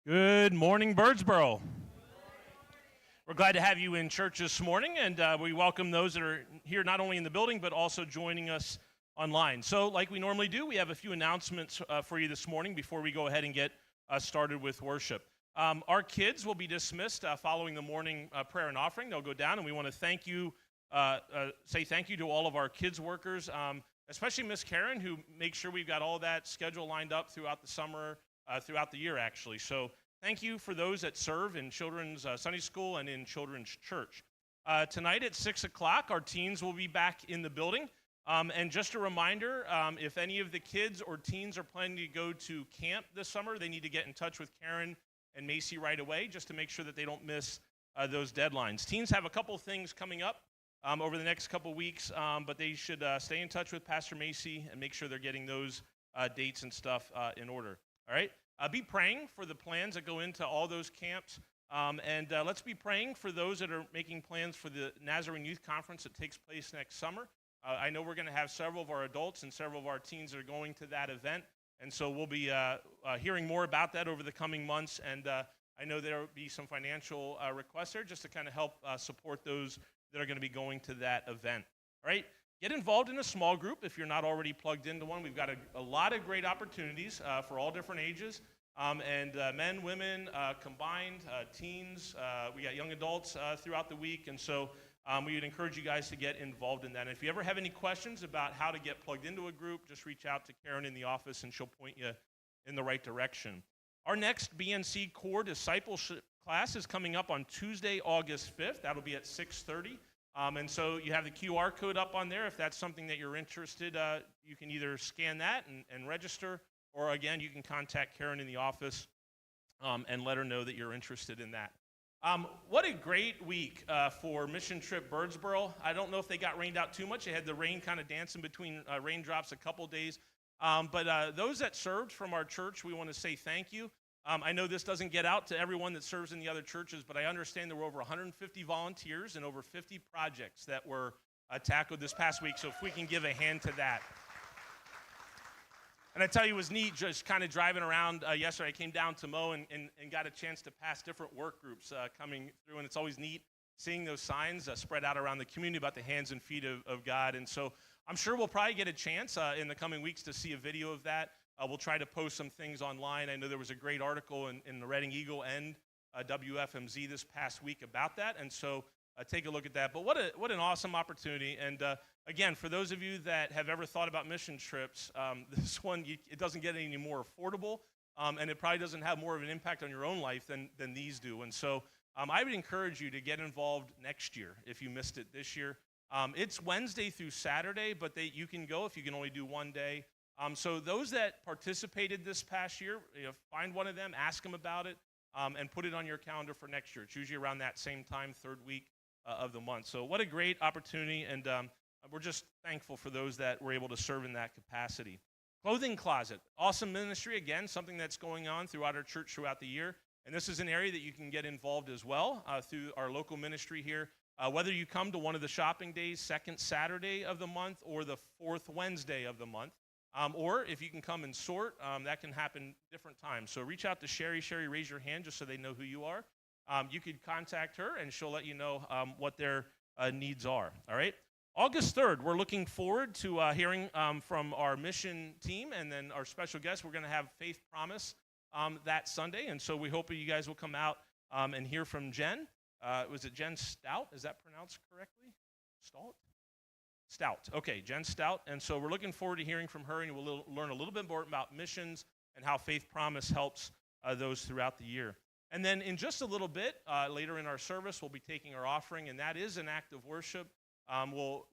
Good morning, Birdsboro. We're glad to have you in church this morning, and we welcome those that are here not only in the building, but also joining us online. So, like we normally do, we have a few announcements for you this morning before we go ahead and get started with worship. Our kids will be dismissed following the morning prayer and offering. They'll go down, and we want to thank you, say thank you to all of our kids workers, especially Miss Karen, who makes sure we've got all that schedule lined up throughout the summer, throughout the year, actually. So thank you for those that serve in children's Sunday school and in children's church. Tonight at 6 o'clock, our teens will be back in the building. And just a reminder, if any of the kids or teens are planning to go to camp this summer, they need to get in touch with Karen and Macy right away just to make sure that they don't miss those deadlines. Teens have a couple things coming up over the next couple weeks, but they should stay in touch with Pastor Macy and make sure they're getting those dates and stuff in order. All right? Be praying for the plans that go into all those camps. And let's be praying for those that are making plans for the Nazarene Youth Conference that takes place next summer. I know we're going to have several of our adults and several of our teens that are going to that event. And so we'll be hearing more about that over the coming months. And I know there will be some financial requests there just to kind of help support those that are going to be going to that event. All right? Get involved in a small group if you're not already plugged into one. We've got a lot of great opportunities for all different ages, and men, women, combined, teens. We got young adults throughout the week, and so we would encourage you guys to get involved in that. And if you ever have any questions about how to get plugged into a group, just reach out to Karen in the office, and she'll point you in the right direction. Our next BNC Core Discipleship class is coming up on Tuesday, August 5th. That'll be at 6:30. And so you have the QR code up on there. If that's something that you're interested, you can either scan that and register, or again, you can contact Karen in the office and let her know that you're interested in that. What a great week for Mission Trip Birdsboro. I don't know if they got rained out too much. They had the rain kind of dancing between raindrops a couple days. But those that served from our church, we want to say thank you. I know this doesn't get out to everyone that serves in the other churches, but I understand there were over 150 volunteers and over 50 projects that were tackled this past week, so if we can give a hand to that. And I tell you, it was neat just kind of driving around yesterday. I came down to Mo and got a chance to pass different work groups coming through, and it's always neat seeing those signs spread out around the community about the hands and feet of God. And so I'm sure we'll probably get a chance in the coming weeks to see a video of that. We'll try to post some things online. I know there was a great article in the Reading Eagle and WFMZ this past week about that, and so take a look at that. But what an awesome opportunity. And again, for those of you that have ever thought about mission trips, this one, it doesn't get any more affordable, and it probably doesn't have more of an impact on your own life than these do. And so I would encourage you to get involved next year if you missed it this year. It's Wednesday through Saturday, but you can go if you can only do one day. So those that participated this past year, find one of them, ask them about it, and put it on your calendar for next year. It's usually around that same time, third week of the month. So what a great opportunity, and we're just thankful for those that were able to serve in that capacity. Clothing Closet, awesome ministry, again, something that's going on throughout our church throughout the year. And this is an area that you can get involved as well through our local ministry here. Whether you come to one of the shopping days, second Saturday of the month, or the fourth Wednesday of the month, or if you can come and sort, that can happen different times. So reach out to Sherry. Sherry, raise your hand just so they know who you are. You could contact her, and she'll let you know what their needs are. All right? August 3rd, we're looking forward to hearing from our mission team and then our special guest. We're going to have Faith Promise that Sunday, and so we hope you guys will come out and hear from Jen. Was it Jen Stout? Is that pronounced correctly? Stout. Okay, Jen Stout. And so we're looking forward to hearing from her, and we'll learn a little bit more about missions and how Faith Promise helps those throughout the year. And then in just a little bit, later in our service, we'll be taking our offering, and that is an act of worship. We'll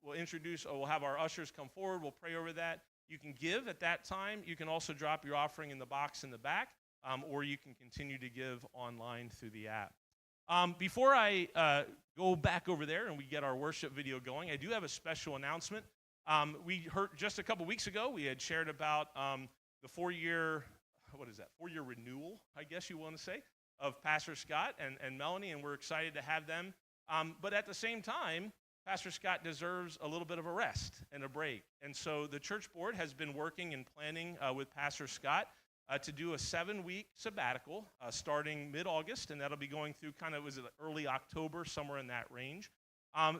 have our ushers come forward. We'll pray over that. You can give at that time. You can also drop your offering in the box in the back, or you can continue to give online through the app. Before I go back over there and we get our worship video going, I do have a special announcement. We heard just a couple weeks ago, we had shared about the 4-year renewal, I guess you want to say, of Pastor Scott and Melanie, and we're excited to have them. But at the same time, Pastor Scott deserves a little bit of a rest and a break. And so the church board has been working and planning with Pastor Scott to do a 7-week sabbatical starting mid-August, and that'll be going through kind of, was it early October, somewhere in that range.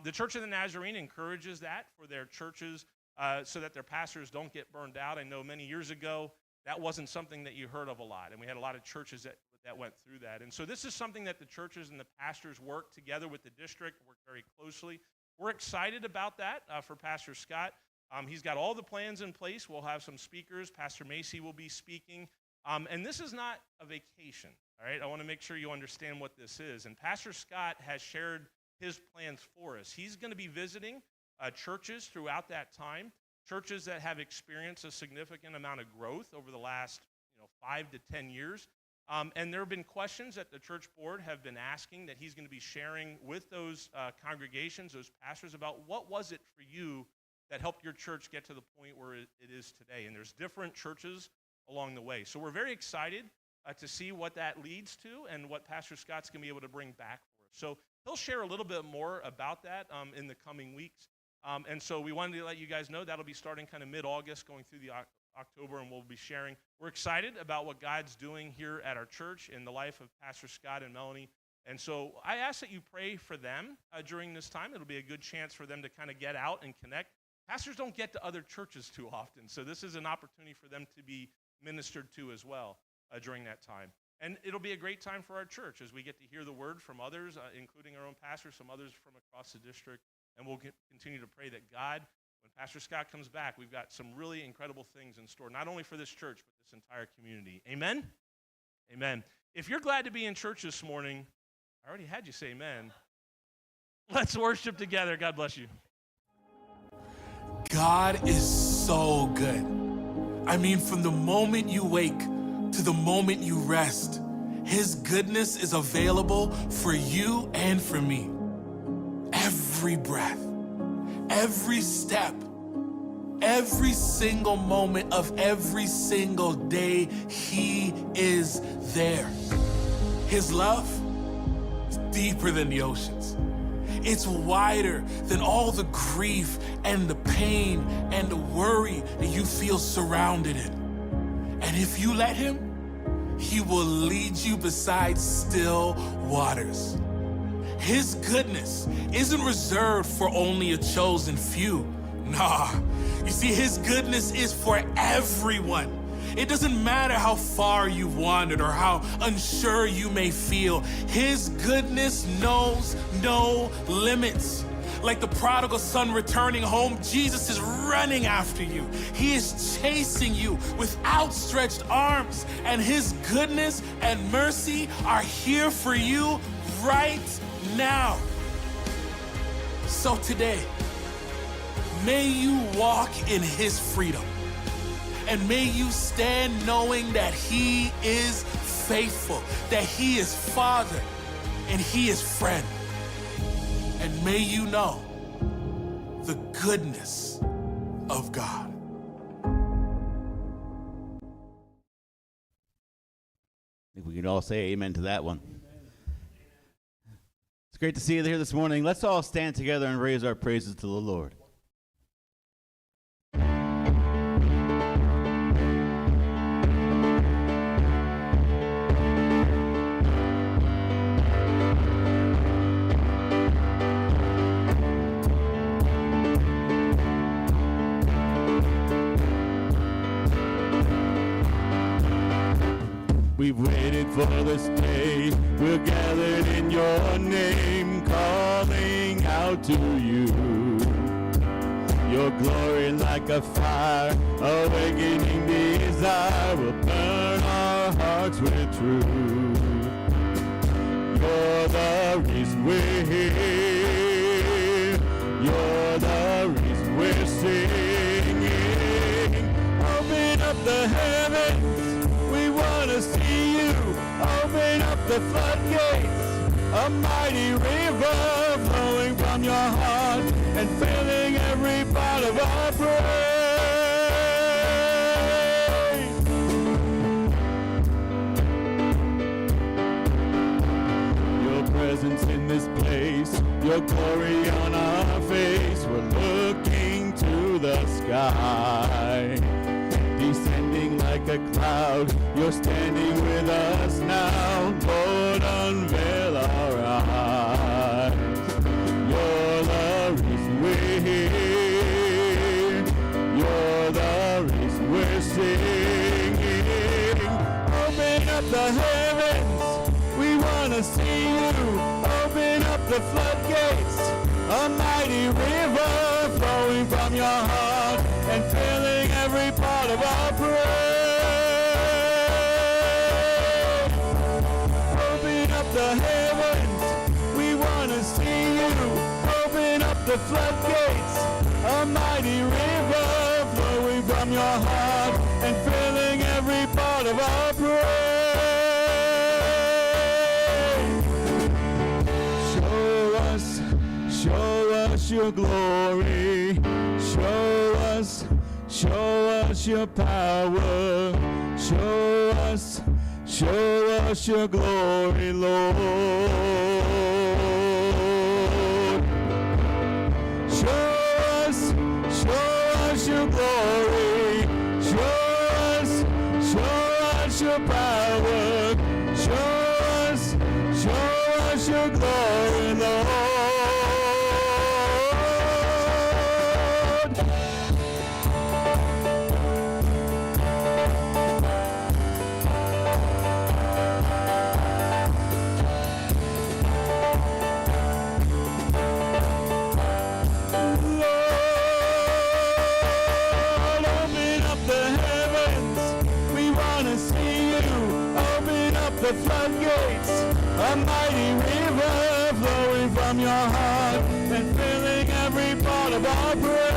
The Church of the Nazarene encourages that for their churches so that their pastors don't get burned out. I know many years ago that wasn't something that you heard of a lot, and we had a lot of churches that went through that. And so this is something that the churches and the pastors work together with the district, work very closely. We're excited about that for Pastor Scott. He's got all the plans in place. We'll have some speakers. Pastor Macy will be speaking. And this is not a vacation, all right? I want to make sure you understand what this is. And Pastor Scott has shared his plans for us. He's going to be visiting churches throughout that time, churches that have experienced a significant amount of growth over the last 5 to 10 years. And there have been questions that the church board have been asking that he's going to be sharing with those congregations, those pastors, about what was it for you that helped your church get to the point where it is today. And there's different churches along the way. So we're very excited to see what that leads to and what Pastor Scott's going to be able to bring back for us. So he'll share a little bit more about that in the coming weeks. And so we wanted to let you guys know that'll be starting kind of mid-August, going through the October, and we'll be sharing. We're excited about what God's doing here at our church in the life of Pastor Scott and Melanie. And so I ask that you pray for them during this time. It'll be a good chance for them to kind of get out and connect. Pastors don't get to other churches too often, so this is an opportunity for them to be ministered to as well during that time. And it'll be a great time for our church as we get to hear the word from others, including our own pastors, some others from across the district. And we'll continue to pray that God, when Pastor Scott comes back, we've got some really incredible things in store, not only for this church, but this entire community. Amen? Amen. If you're glad to be in church this morning, I already had you say amen. Let's worship together. God bless you. God is so good. I mean, from the moment you wake to the moment you rest, His goodness is available for you and for me. Every breath, every step, every single moment of every single day, He is there. His love is deeper than the oceans. It's wider than all the grief and the pain and the worry that you feel surrounded in. And if you let Him, He will lead you beside still waters. His goodness isn't reserved for only a chosen few. Nah, you see, His goodness is for everyone. It doesn't matter how far you've wandered or how unsure you may feel. His goodness knows no limits. Like the prodigal son returning home, Jesus is running after you. He is chasing you with outstretched arms, and His goodness and mercy are here for you right now. So today, may you walk in His freedom. And may you stand knowing that He is faithful, that He is Father, and He is friend. And may you know the goodness of God. I think we can all say amen to that one. It's great to see you here this morning. Let's all stand together and raise our praises to the Lord. We've waited for this day, we're gathered in your name, calling out to you. Your glory like a fire, awakening desire, will burn our hearts with truth. You're the reason we're here, you're the reason we're singing. Open up the heavens, we want to see you. Open up the floodgates, a mighty river flowing from your heart and filling every part of our praise. Your presence in this place, your glory on our face, we're looking to the sky, descending like like a cloud. You're standing with us now. Lord, unveil our eyes. You're the reason we're here. You're the reason we're singing. Open up the heavens. We want to see you. Open up the floodgates. A mighty river flowing from your heart and filling every part of our praise. Open up the heavens, we want to see you. Open up the floodgates, a mighty river flowing from your heart and filling every part of our praise. Show us your glory. Show us your power. Show us your glory, Lord. Show us your glory. Show us your power. Show us your glory, Lord. The floodgates, a mighty river flowing from your heart and filling every part of our praise.